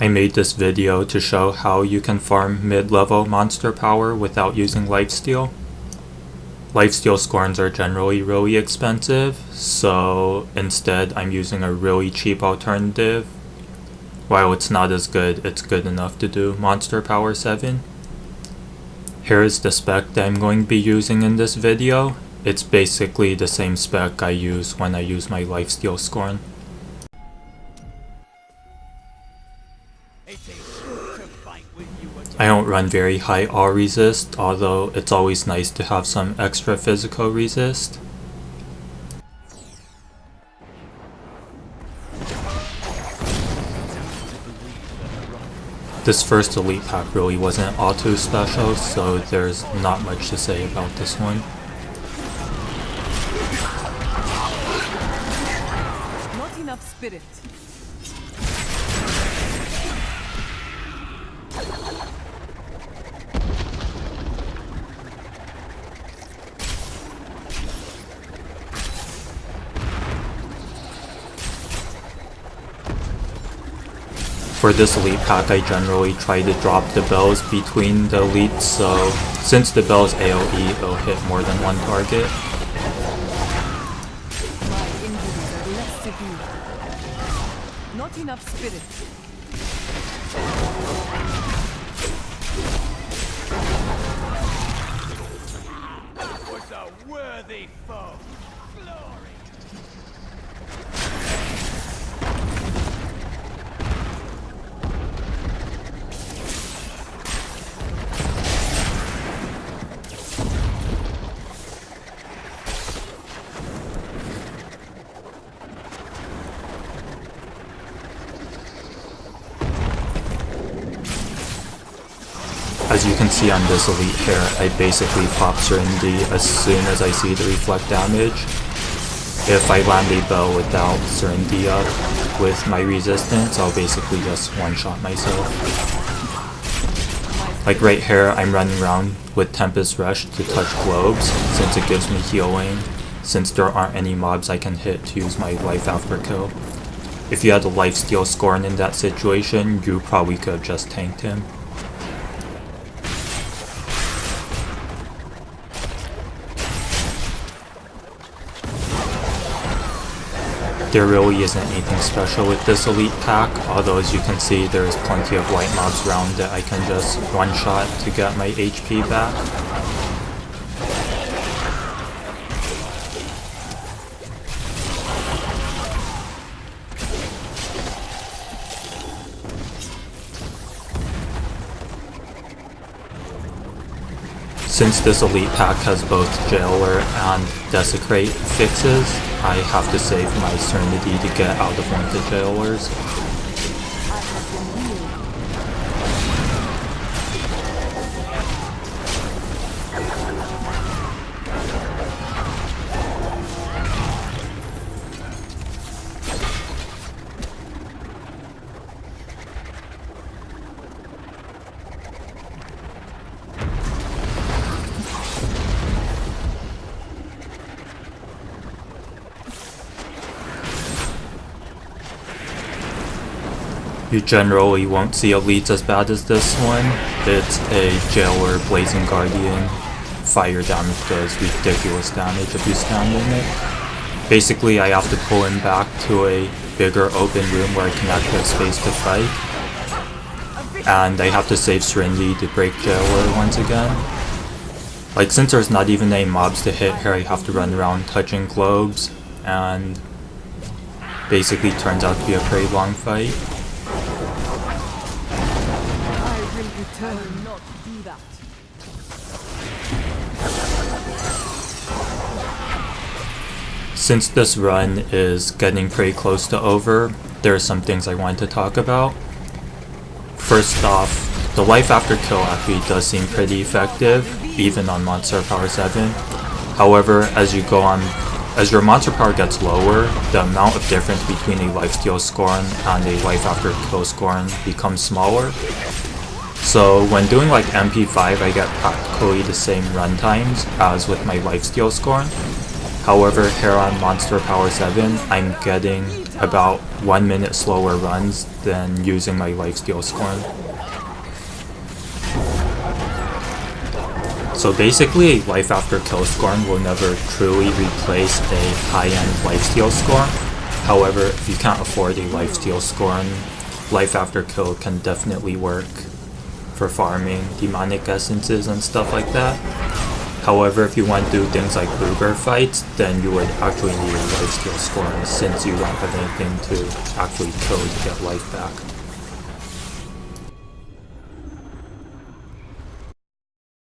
I made this video to show how you can farm mid-level monster power without using lifesteal. Lifesteal Skorns are generally really expensive, so instead I'm using a really cheap alternative. While it's not as good, it's good enough to do monster power 7. Here is the spec that I'm going to be using in this video. It's basically the same spec I use when I use my Life Steal Skorn. I don't run very high all resist, although it's always nice to have some extra physical resist. This first elite pack really wasn't all too special, so there's not much to say about this one. Not enough spirit. For this elite pack, I generally try to drop the bells between the elites, so since the bell's AoE, it'll hit more than one target. My injuries are less severe. Not enough spirit. That was a worthy foe. Glory. As you can see on this elite here, I basically pop Serenity as soon as I see the reflect damage. If I land a bell without Serenity up with my resistance, I'll basically just one-shot myself. Like right here, I'm running around with Tempest Rush to touch globes, since it gives me healing, since there aren't any mobs I can hit to use my life after kill. If you had a Life Steal Skorn in that situation, you probably could have just tanked him. There really isn't anything special with this elite pack, although as you can see there's plenty of white mobs around that I can just one-shot to get my HP back. Since this elite pack has both Jailer and Desecrate fixes, I have to save my Serenity to get out of one of the Jailers. You generally won't see elites as bad as this one. It's a Jailer Blazing Guardian. Fire damage does ridiculous damage if you stand in it. Basically, I have to pull him back to a bigger open room where I can actually have space to fight. And I have to save Serenity to break Jailer once again. Like, since there's not even any mobs to hit here, I have to run around touching globes, and basically turns out to be a pretty long fight. I will not do that. Since this run is getting pretty close to over, there are some things I wanted to talk about. First off, the life after kill actually does seem pretty effective, even on monster power 7. However, as your monster power gets lower, the amount of difference between a Life Steal Skorn and a life after kill Skorn becomes smaller. So when doing like MP5, I get practically the same runtimes as with my Life Steal Skorn. However, here on Monster Power 7, I'm getting about 1 minute slower runs than using my Life Steal Skorn. So basically, a life after kill Skorn will never truly replace a high-end Life Steal Skorn. However, if you can't afford a Life Steal Skorn, life after kill can definitely work for farming demonic essences and stuff like that. However, if you want to do things like Ruger fights, then you would actually need a Life Steal Skorn since you don't have anything to actually kill to get life back.